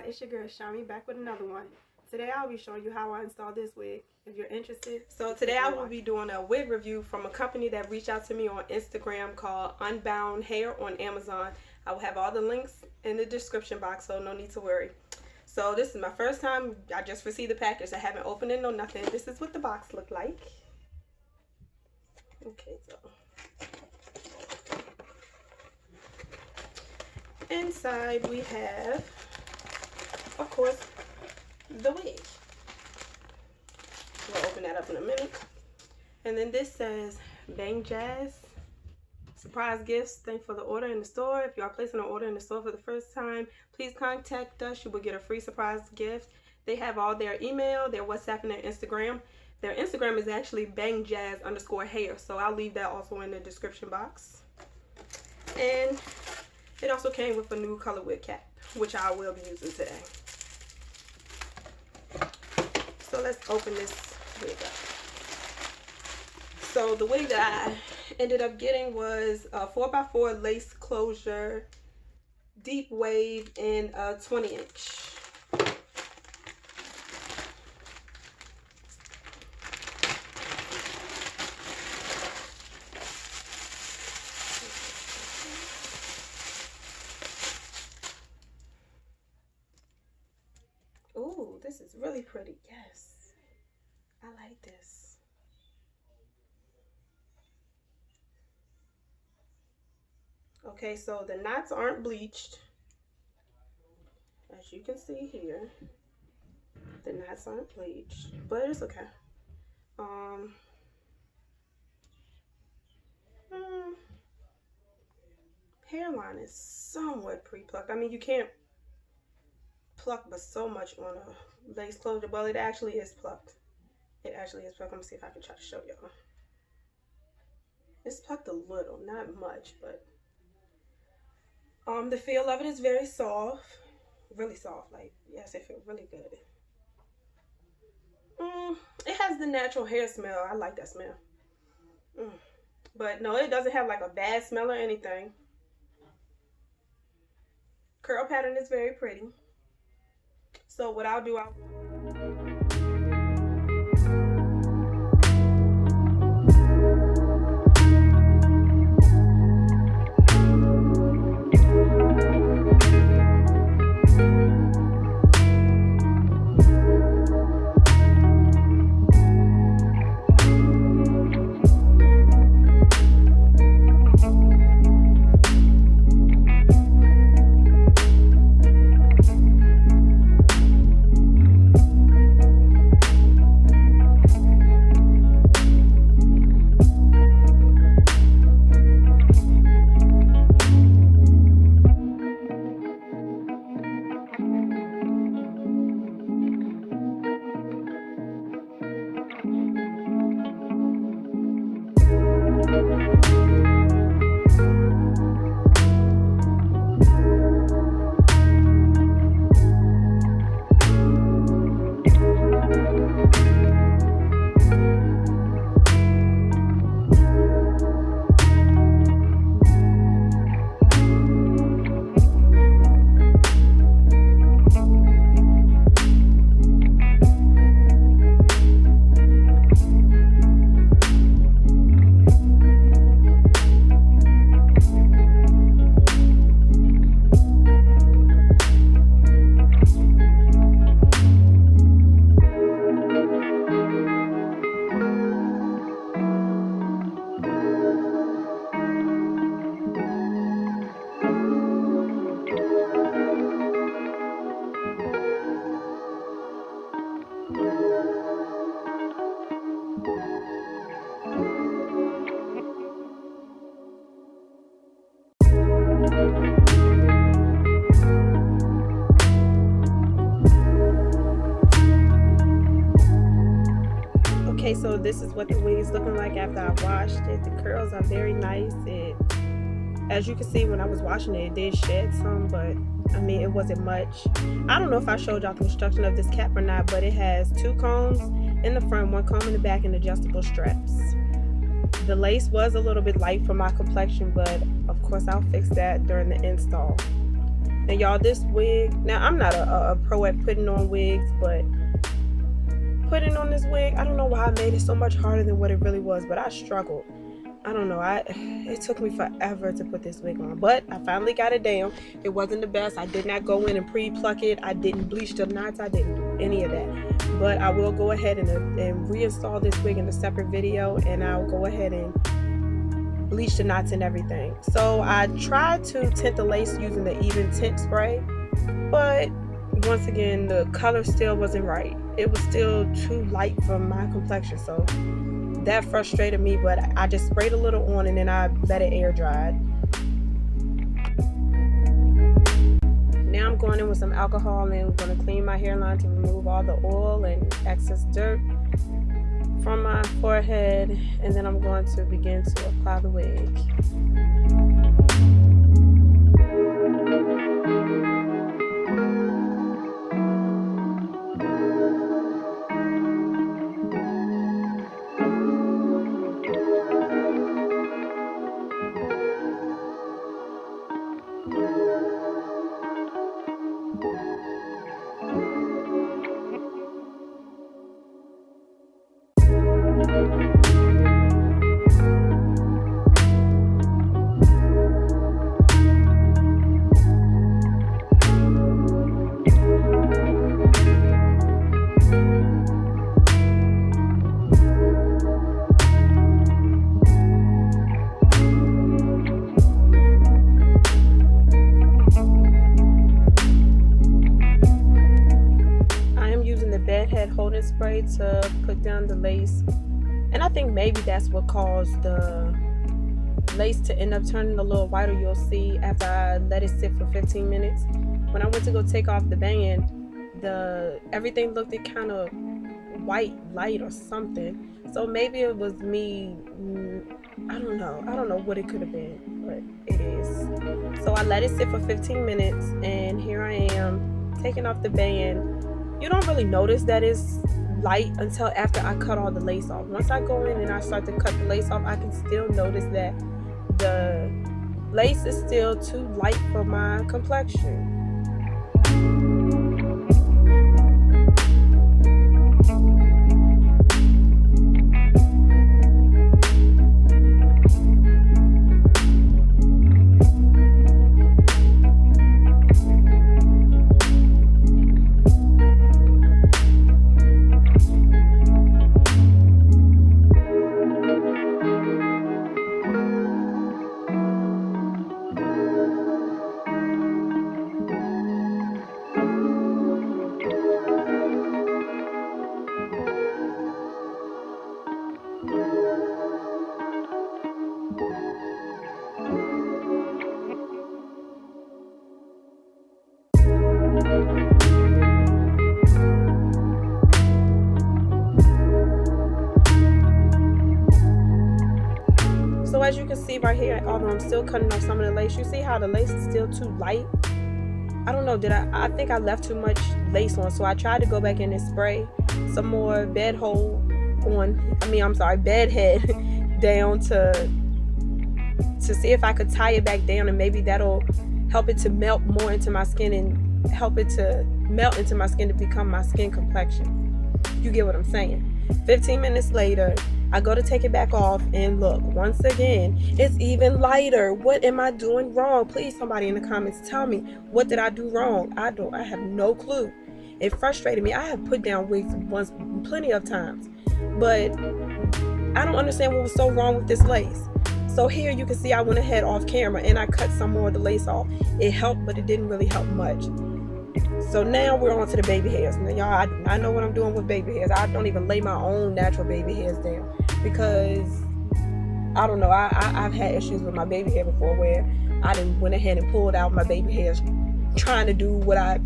y'all, it's your girl Charmy back with another one. Today I'll be showing you how I install this wig if you're interested. So today I will be doing a wig review from a company that reached out to me on Instagram called Unbound Hair on Amazon. I will have all the links in the description box, so no need to worry. So this is my first time. I just received the package. I haven't opened it, no nothing. This is what the box looked like. Okay, so inside we have, of course, the wig. We'll open that up in a minute. And then this says Bang Jazz surprise gifts. Thanks for the order in the store. If you are placing an order in the store for the first time, please contact us. You will get a free surprise gift. They have all their email, their WhatsApp, and their Instagram. Their Instagram is actually bangjazz_hair, so I'll leave that also in the description box. And it also came with a new color wig cap, which I will be using today. So let's open this wig up. So the wig that I ended up getting was a 4x4 lace closure deep wave in a 20-inch. Ooh, this is really pretty. Yes, I like this. Okay, so the knots aren't bleached, as you can see here. The knots aren't bleached, but it's okay. Hairline is somewhat pre-plucked. I mean, you can't pluck but so much on a lace closure. Well, it actually is plucked. It actually is plucked. Let me see if I can try to show y'all. It's plucked a little, not much, but the feel of it is very soft, really soft. Like, yes, it feels really good. It has the natural hair smell. I like that smell. But no, it doesn't have like a bad smell or anything. Curl pattern is very pretty. So what I'll do, okay, so this is what the wig is looking like after I washed it. The curls are very nice. As you can see, when I was washing it, it did shed some, but I mean, it wasn't much. I don't know if I showed y'all the construction of this cap or not, but it has 2 combs in the front, 1 comb in the back, and adjustable straps. The lace was a little bit light for my complexion, but of course I'll fix that during the install. And y'all, this wig, now I'm not a pro at putting on wigs, but putting on this wig, I don't know why I made it so much harder than what it really was, but I struggled. I don't know, it took me forever to put this wig on, but I finally got it down. It wasn't the best. I did not go in and pre-pluck it. I didn't bleach the knots. I didn't do any of that, but I will go ahead and reinstall this wig in a separate video, and I'll go ahead and bleach the knots and everything. So I tried to tint the lace using the even tint spray, but once again the color still wasn't right. It was still too light for my complexion, so that frustrated me, but I just sprayed a little on and then I let it air dry. Now I'm going in with some alcohol and I'm going to clean my hairline to remove all the oil and excess dirt from my forehead, and then I'm going to begin to apply the wig. Holding spray to put down the lace, and I think maybe that's what caused the lace to end up turning a little whiter. You'll see after I let it sit for 15 minutes. When I went to go take off the band, everything looked kind of white light or something. So maybe it was me. I don't know what it could have been, but it is. So I let it sit for 15 minutes, and here I am taking off the band. You don't really notice that it's light until after I cut all the lace off. Once I go in and I start to cut the lace off, I can still notice that the lace is still too light for my complexion. So as you can see right here, although I'm still cutting off some of the lace, you see how the lace is still too light? I don't know, I think I left too much lace on, so I tried to go back in and spray some more bed head down to see if I could tie it back down, and maybe that'll help it to melt more into my skin and help it to melt into my skin to become my skin complexion. You get what I'm saying? 15 minutes later, I go to take it back off, and look, once again, it's even lighter. What am I doing wrong? Please, somebody in the comments tell me, what did I do wrong? I have no clue. It frustrated me. I have put down wigs once plenty of times, but I don't understand what was so wrong with this lace. So here you can see I went ahead off camera and I cut some more of the lace off. It helped, but it didn't really help much. So now we're on to the baby hairs. Now y'all, I know what I'm doing with baby hairs. I don't even lay my own natural baby hairs down because I don't know. I've had issues with my baby hair before where I done went ahead and pulled out my baby hairs trying to do what I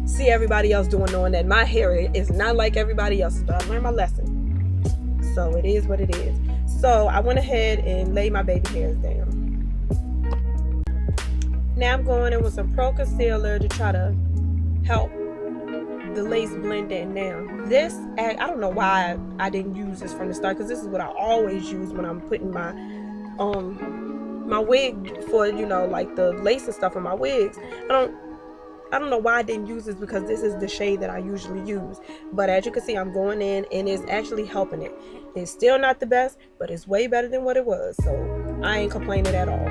see everybody else doing, knowing that my hair is not like everybody else's, but I learned my lesson. So it is what it is. So I went ahead and laid my baby hairs down. Now I'm going in with some Pro Concealer to try to help the lace blend in. Now this, I don't know why I didn't use this from the start, because this is what I always use when I'm putting my my wig for, you know, like the lace and stuff on my wigs. I don't know why I didn't use this, because this is the shade that I usually use. But as you can see, I'm going in and it's actually helping it. It's still not the best, but it's way better than what it was. So I ain't complaining at all.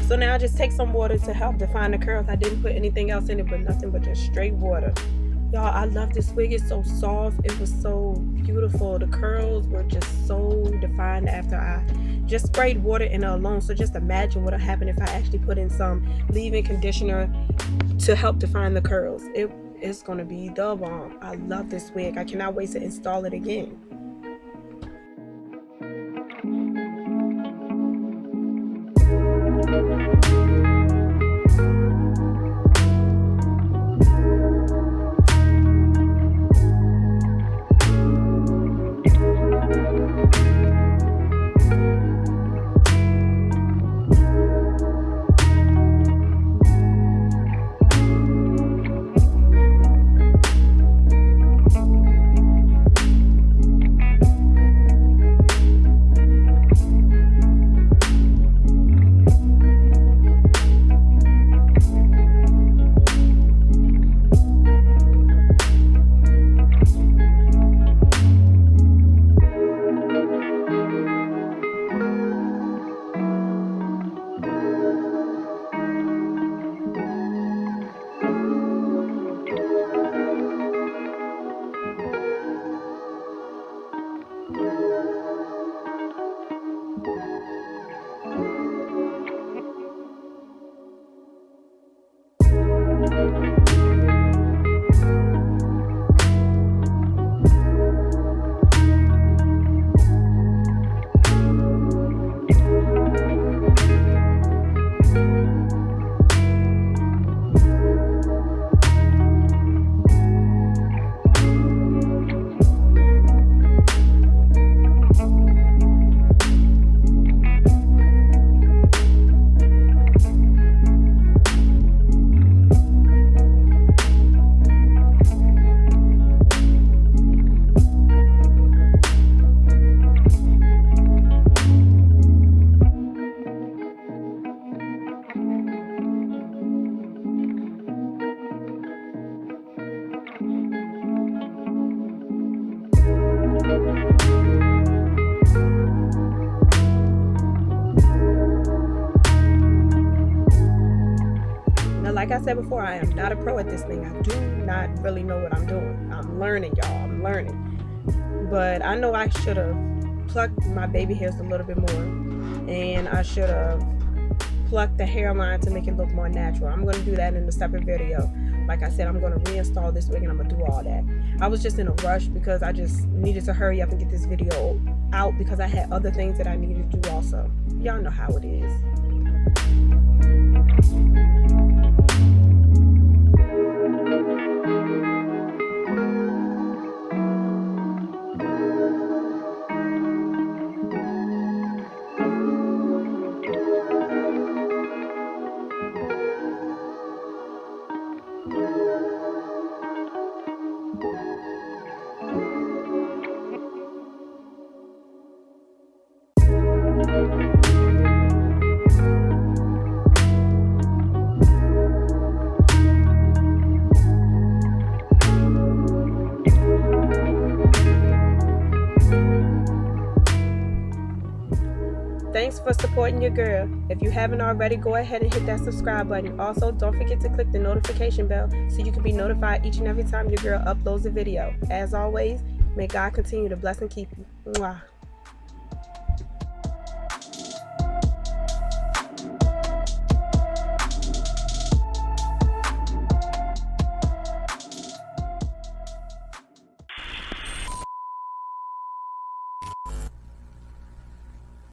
So now I just take some water to help define the curls. I didn't put anything else in it, but nothing but just straight water. Y'all, I love this wig. It's so soft. It was so beautiful. The curls were just so defined after I just sprayed water in it alone. So just imagine what would happen if I actually put in some leave-in conditioner to help define the curls. It's going to be the bomb. I love this wig. I cannot wait to install it again. Like I said before, I am not a pro at this thing. I do not really know what I'm doing. I'm learning, y'all. I'm learning. But I know I should have plucked my baby hairs a little bit more. And I should have plucked the hairline to make it look more natural. I'm going to do that in a separate video. Like I said, I'm going to reinstall this wig and I'm going to do all that. I was just in a rush because I just needed to hurry up and get this video out because I had other things that I needed to do also. Y'all know how it is. Thanks for supporting your girl. If you haven't already, go ahead and hit that subscribe button. Also, don't forget to click the notification bell so you can be notified each and every time your girl uploads a video. As always, may God continue to bless and keep you. Mwah.